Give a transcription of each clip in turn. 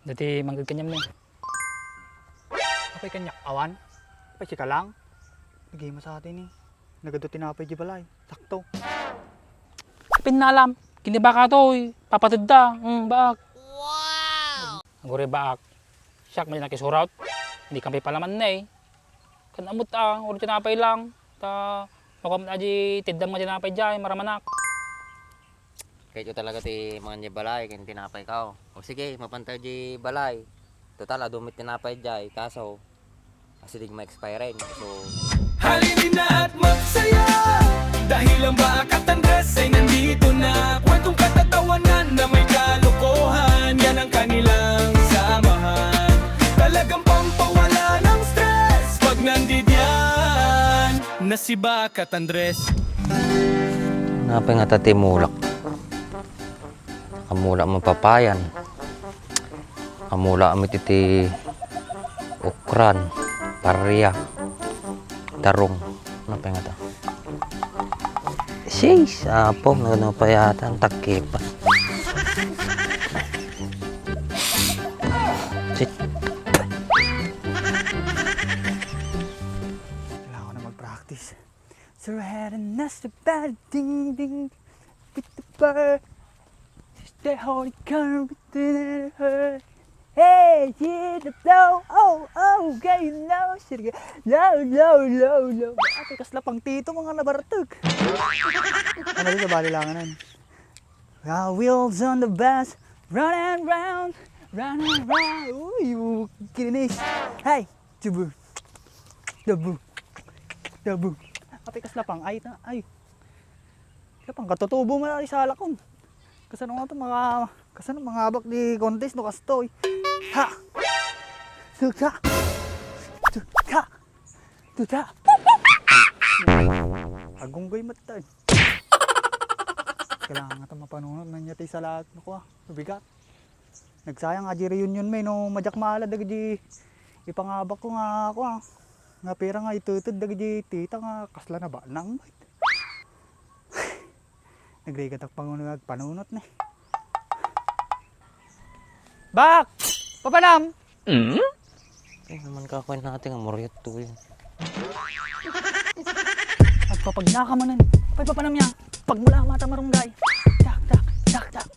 Dati manggag kanyam na. Apay kanya awan. Apay si kalang. Nagay mo sa atin eh. Nagado tinapay di balay. Sakto. Pinalam. Kini baka to eh. Papatid da. Baak. Wow! Ang guri baak. Siyak may nakisuraut. Hindi kami palaman na eh. Kanamot uro tinapay lang. Ta makam na di tiddam nga tinapay dyan. Maramanak. Kahit talaga ti mga niya balay, kaya tinapay ka. O sige, mapantay di balay. Total, adumit tinapay di, kaso kasi di ma-expire rin. So, halinin na at magsaya dahil ang Baak at Andres ay nandito na. Kwentong katatawanan na may kalokohan, yan ang kanilang samahan. Talagang pampawala ng stress pag nandidyan na si Baak at Andres. napay nga tatimulak. Amula mapapayan. Amula amit iti ukran, pariya, tarong. Napay nga ta. Sis, apo, nagpayatan, takipan. Sit. Kailangan ko na mag-practice. So I had a nasty bad ding ding with the bird. Stay holy current within her. Hey, yeah, the flow, oh, gay, no, sige, low. Ate, kasla pang tito mga nabartog. Ano rin sa balilanganan? Wheels on the bus, round and round. Uy, kininis. Hey, tubu. Ate, kasla pang, ay. Kasla pang, katutubo mo na rin sa alakon. Kasano nga ito kasano mga abak di contest no kastoy. Ha! Tuta! Agunggoy matay. Kailangan nga ito mapanunod na niya tayo sa lahat. Naku mabigat. Nagsayang nga di reunion may no madyak maalad di ipangabak ko nga ako nga pera nga itutod di tita nga kasla na ba nang nagregatak panunot na. Bak! Papanam! Eh, naman kakuin natin ang moryat to yun. Pagpapagna ka manan. Papanam niya. Pagmula mata marunggay. Tak.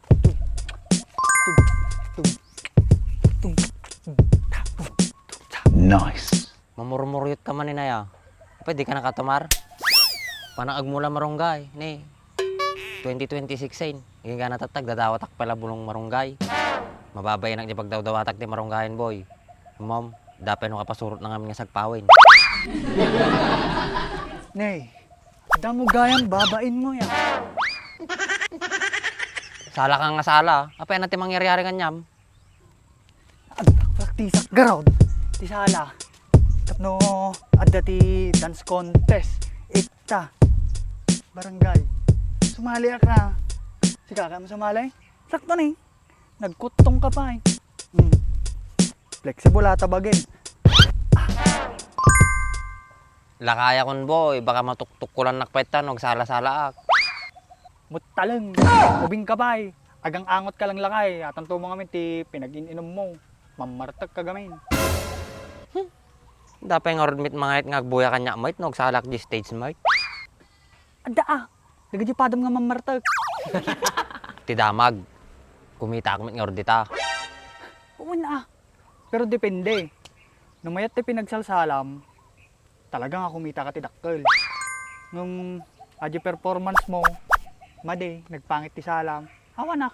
Nice. Mamurmuryot ka man inaya. Pwede ka nakatumar. Panang agmula marunggay. Ni, 2026 hindi ka natatag, dadawatak pala bulong marunggay. Mababay na pagdawdawatak di marunggayan boy. Mom, dapat nung kapasurot na kami nga sagpawin. Nay, damo gayang babain mo yan. Sala ka nga sala. Apa natin mangyayari kanyam? Praktisak garod. Ti sala. Tapno adda ti dance contest. Ita. Barangay. Sumali ka. Si kaka mo sumali? Sakto ni. Nagkutong ka pa eh. Flexible ata bagay. Lakaya kon boy, baka matuktuk ko lang nakpetan, huwag sala-sala ak. Mutaleng. Ubing ka pa eh. Agang angot ka lang lakay. At ang tumong kami ti pinag-ininom mo. Mamartag ka gamin. Dapat nga rodmit mga nga agbuya kanya mait, huwag salak di stage mait. Ada Nagadi padam nga mamartag. Tidamag. Kumita ako nga ordita. Oo na. Pero depende. Nung mayat ti pinagsalsalam, talaga nga kumita ka ti dakkel. Nung adyo performance mo, made, nagpangit ti salam, awan na.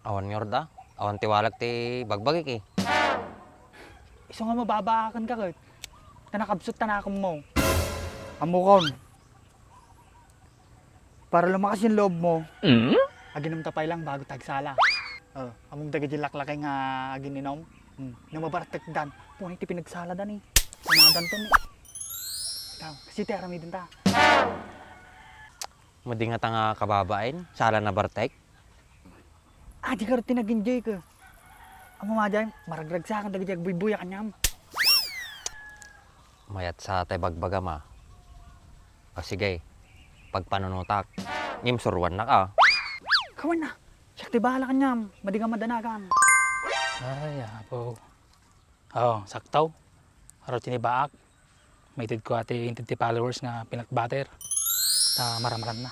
Awan nga orda. Awan tiwalag ti bagbagik eh. Iso nga mababakan ka kat. Tanakabsot tanakam mo. Amukon. Para lumakas yung loob mo, aginom tapay lang bago tagsala. Among dagay laklakay nga agininom. Namabartek dan. Punay ti pinagsala dan eh. Sanadan to eh. Kasi ti arami din ta. Madi nga nga kababain, sala na bartek. Di ka rin tinag-enjoy ka. Amo nga dyan, maragrag sa akin dagay agbuy-buya kanyam. Mayat sa tay bagbaga ma. O sige, pagpanunutak, ngimsurwan na ka. Kawan na. Siya, bahala ka niya. Madi ka madanagan. Ay, apo. Oo, saktaw. Harot sinibaak. May tid ko ati 20 followers nga pinakbater. Ta maramaran na.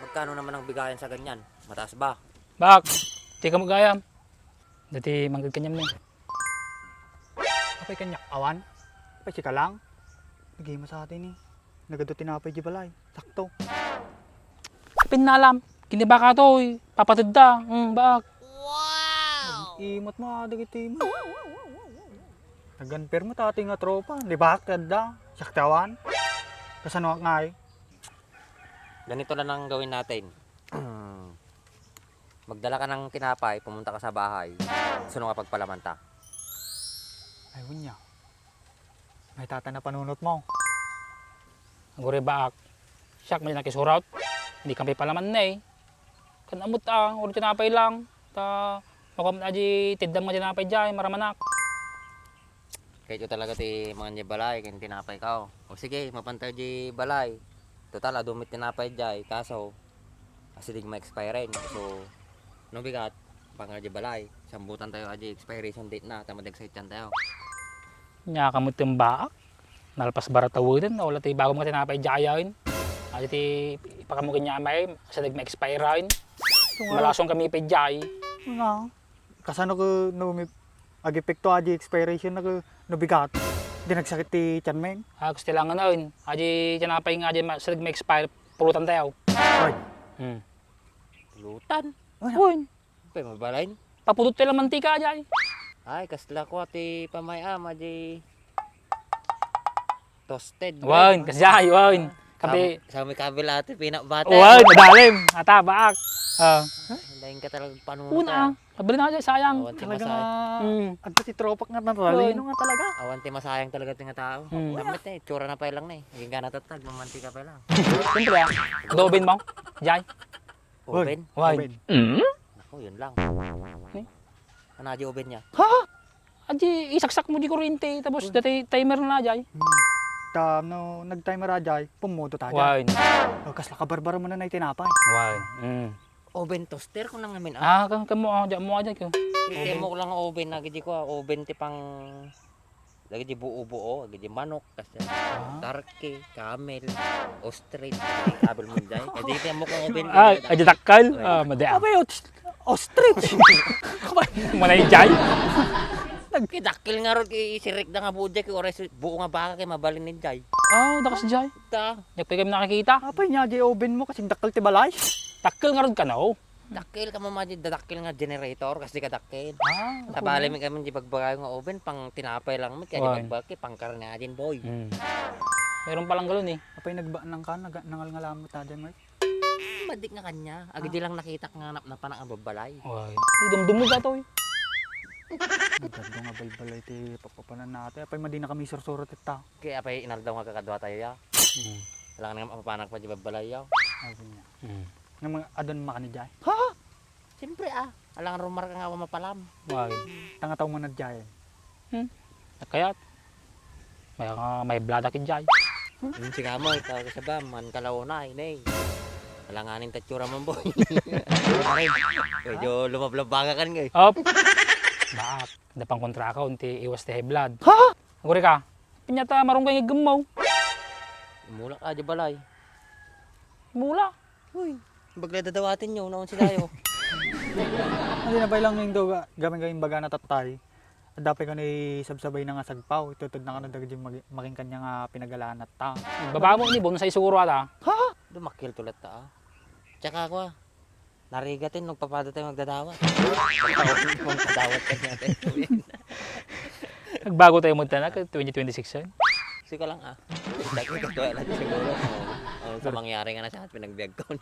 Magkano naman ang bigayan sa ganyan? Mataas ba? Bak, di ka magayam. Dati manggag kanyam na. Apay kanya, awan. Apay si ka lang. Nagay mo sa atin eh. Nagado tinapay di balay. Sakto. Pinalam. Kinibaka to, papatid da. Bak. Imot mo, dagiti mo. Naganper mo tati nga tropa. Libak, da. Saktawan. Kasano nga eh. Ganito lang ang gawin natin. Magdala ka ng tinapay, pumunta ka sa bahay. Sunod ka pagpalamanta. Ay, niya. May tata na panunot mo. Ang guri baak. Siyak, may nakisurat. Hindi kami palaman na eh. Kanamot ulit tinapay lang. Ta, makam na di tidam nga tinapay dyan, maramanak. Kahit yung talaga ti mga niya balay, kaya tinapay ka. O sige, mapantay di balay. Total, adumit tinapay dyan. Kaso, kasi di ma-expire rin. So, no bigat, pangal di balay. Sambutan tayo aji expiration date na, tamadag-site yan tayo. Nya kamot yung baak. Nalpas baratawin, wala tayo bago mga tinapay dyan. Adi ti ipakamugin niya may, kasi nag-expire rin. Malasong kami pa dyan. Nga. Kasano ko agipekto aji expiration na nabigat. Di nagsakit ti tiyan men. Gusto lang nga nun. Adi tinapay nga dyan, sa nag-expire, pulutan tayo. Ay. Lutan. Uy, Pwede mabalain. papudot tayo lang mantika dyan. Ay, kasla ko ati pamayam, aji toasted. Wan, kasi dyan, wan. Kapi, Sa may kabila ati pinakbata. wan, madalim. Ata, baak. Lain ka talagang panuno. Una, kabili na dyan, sayang. Awan ti Talaga masayang. nga. Adto si tropak nga natalino nga talaga. Awan ti masayang talaga tinga tao. Damit na eh, tsura na pa lang na eh. Hindi ka natatag, mamantika pa lang. Siyempre adobin mo. Dyan. Oven? Wan. Ako, yun lang. Eh? Ano aji oven niya? Adi, isaksak mo di kuryente. Tapos dati timer na dyan. No, nag-timer ajay, pumuto tayo. Wan. O, kasla ka barbara mo na na itinapay. Wan. Oven toaster ko lang namin. Kamu, dyan mo dyan ko. Hindi mo ko lang ang oven na gidi ko. Oven ti pang lagi di buo-buo, lagi di manok, kasi turkey, camel, ostrich, kabel mo dyan. Kasi di mo kong oven. Adi takal. Madea. Abay, ostrich! Manay dyan. Dakil nga ron kay sirik na nga budyak kay oras buo nga baka kay mabalin ni jay. Dakas dyan. Ta, Nagpay kami nakikita. Apay niya, di oven mo kasing dakal ti balay. Takal nga ron ka na. dakil ka mamaji dakil nga generator kasi ka dakil. Ako Tabali mi kami di pagbagay nga oven pang tinapay lang mi kaya Wan. di pagbaki pang karne adin boy. Meron palang galon eh. Apay nagbaanang ka, nangalngalamot tayo, Mark. Madik nga kanya. Agi di lang nakita nga na panang ang babalay. Wan. Dumdumog ka to eh. Ganda nga balbalay ti papapanan natin. Apay madi na kami sursurot ita. Kaya apay inaldaw nga kakadwa tayo ya. Wala nga mapapanak pa di babalay ya. Sabi niya. Nga mga adon makani jay. Siyempre alang rumar ka nga mapalam. Wan. Tangataw mo na jay. Kaya may bladakin dyan. Yung si kamo itaw ka sa ba man kalawonay nay. Alanganin tatsura mo boy. Medyo lumablabaga kan nga. Up. Baak. Dapang kontra ka, unti iwas ti high blood. Aguri ka. Pinyata marong kay gumaw. Mulak di balay. Mula. Uy, bagla dadawatin nyo, naon sila yo. Hindi na ba lang yung doga, gaming baga na tatay. At dapat ka ni sabsabay na nga sagpaw. Itutod na ka na dagdi making kanya nga pinagalaan at ta. Baba mo ni bon sa isuguro ata. Dumakil tulat ta. Tsaka ako narigatin nung papada tayo magdadawat. Magdadawat ka niya tayo. Nagbago tayo munta na 2026 yan. Sige lang Dagi ka to lang siguro. Sa mangyari nga na sa atin pinagbiyag ko.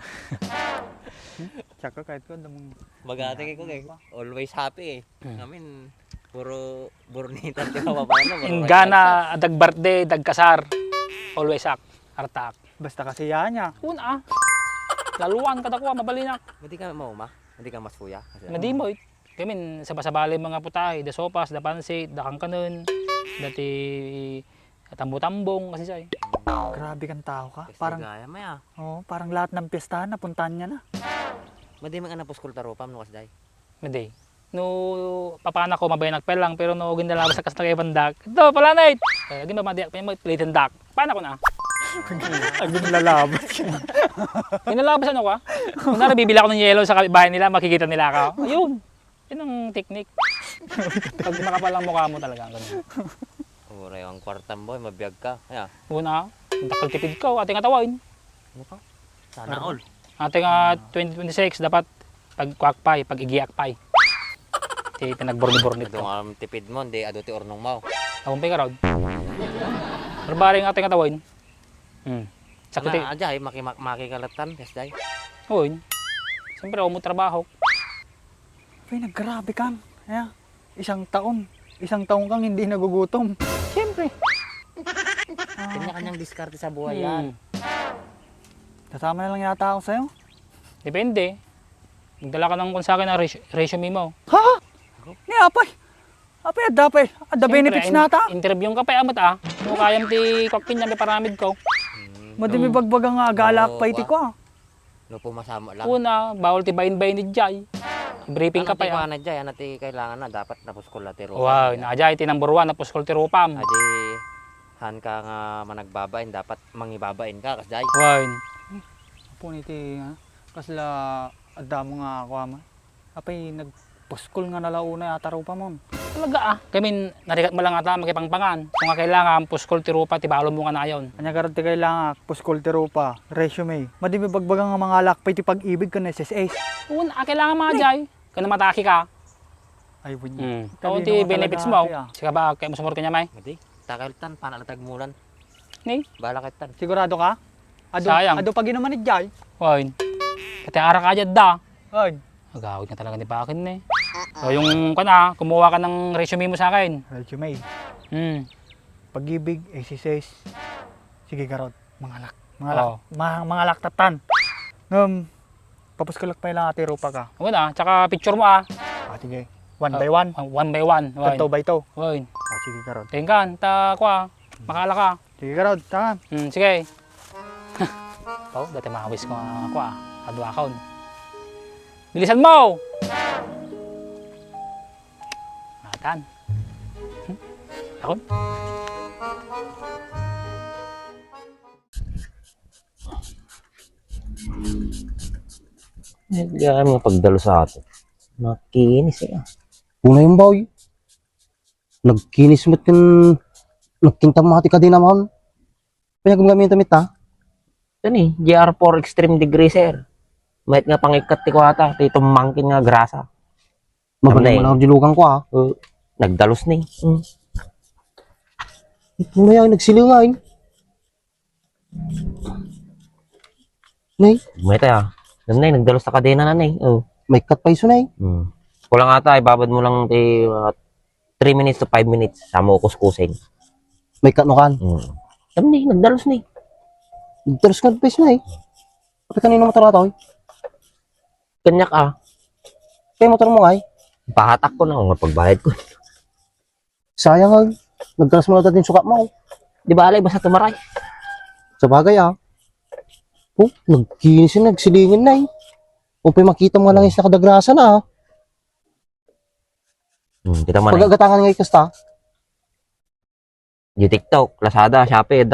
Tsaka kahit ko, damong Magate ko kay always happy eh. Namin puro burnitan di ba paano? Ingana, dag birthday, dag kasar. Always act, artak. basta kasi yan niya. Una. Laluan katakwa, mabalinak. Hindi ka mauma? Hindi ka mas kuya? Madimoy. Kami sabasabali mga putahe, da sopas, da pansit, da kangkanon, dati tambo-tambong kasi siya eh. Grabe kang tao ka. Parang Parang, gaya maya. parang lahat ng piyestahan napuntahan niya na. Madi man ana puskol tarupam no kasday. Madi. No, papana ko mabay nagpel lang, pero no, ginalabas sa kasna kay bandak. Ito, pala na ginamadiak pa yung plate and duck. Paano ko na? Agad lalabas. Ginalabas ano ka? Kung nara, bibila ko ng yelo sa bahay nila, makikita nila ako. Ayun. Yun ang technique. Pag nakapalang mukha mo talaga. Ganun. Uray ang kwartam boy, mabiyag ka. Kaya, Una, dakal tipid ko, ating atawin. ano ka? Sana all. Ating 2026, dapat pag-kwakpay, pag-igiakpay. Di pinagborni-bornit Ito ko. ang tipid mo, hindi ado ti ornong mo. Abumpay ka raw. Barbaring ating atawin. Sakit Sana ajay, makikalatan, kasday. Uy. Siyempre, ako mo trabaho. Ay, naggrabe kang. Kaya, isang taon kang hindi nagugutom. Siyempre. Kanya-kanyang diskarte sa buhay Hmm. yan. Kasama na lang yata ako sa'yo. Depende. Magdala ka ng kung sa akin na resume mo. Ha? Ni apay. Apay, adapay. The benefits nata. Interview ka pa, amot Kung kayang ti kokpin niya, may paramid ko. Madimi bagbagang nga galak pa iti ko ah. No pumasama lang. Una, bawal ti bayin-bayin ni Jai. Briefing ka pa Ano ya. na dyan, ano ti kailangan na, dapat na puskol na tiro. Wow, na Jai, ti number 1 na puskol ti rupam. Adi, han ka nga managbabain, dapat mangibabain ka, kasday. Wow. Punit ha. Kasla adamo nga ako ama. Apay nagpuskol nga nalauna yata raw pa mo. Talaga Kami, narikat mo lang ata makipangpangan. Kung nga kailangan, puskol ti rupa, ti balo mo ka na ayon. Kanya karat ti kailangan puskol tiro pa. Resume. Madimi bagbagang nga mga lakpay ti pag-ibig ka na SSS. Una, kailangan mga Jai. Kung namataki ka. Ay bunyi. Kung Talino ti ka talaga, benefits mo. ate, Sika ba, kaya mo sumur ka niya, may? Adi, takaltan, panalatag mulan. Ni? Bala kitan. Sigurado ka? Sayang. Ado pag inaman ni Jai. Wow. Kati arak ka dyan da. Ay. Magawid na talaga ni Pakin eh. So yung kumuha ka ng resume mo sa akin. Resume. Pag-ibig, SSS. Sige karot. Mga laktatan. Papuskulak pa lang ati rupa ka. Ano na, tsaka picture mo Sige. One by one. One by one. Two by two. Woy. Sige karot. Tingkan, makala ka. Sige karot. Saka. Sige. Dati makawis ko adwa account. Bilisan mo! Matan. Akon? Hindi kaya mga pagdalo sa ato. Nakinis eh. Una yung boy. Nagkinis mo't yung nagkintamati ka din naman. Kaya gumagamit tamit ha. Ito ni, GR4 Extreme Degree, sir. Mahit nga pangikat ti ko ata, ti tumangkin nga grasa. Magaling mo na dilukan ko ha. Nagdalos ni. Ito na yan, nagsilingay. Nay, Mahit Nanay, nagdalos sa kadena na nay. may cut pa iso nay. Kulang ata, ibabad mo lang ti 3 minutes to 5 minutes. Sama ko kuskusin. May cut no kan. Ni, nagdalos ni. Terus ka pa iso nay. Kapag kanino motor na to? Kanyak Kaya motor mo ay. pahatak ko na kung pagbayad ko. Sayang ay. Nagkaras mo na din sukat mo. Di ba alay, basta tumaray. Sa bagay ha. Nagkinis yun, nagsilingin na eh. Kung pa makita mo lang yung nakadagrasa na ha. Kita man Pagagatangan nga ikasta. Di TikTok, Lazada, Shopee,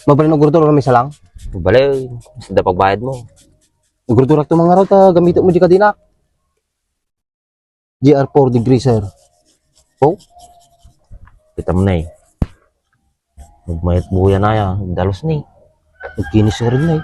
Mabalin ng gurdura may salang. Balay, basta pagbayad mo. Gurdura ito mga raw ta gamitin mo di ka din ha. GR4 degree sir. Kita mo na Magmayat buya na yan. Dalos ni. Nagkinis nga rin na eh.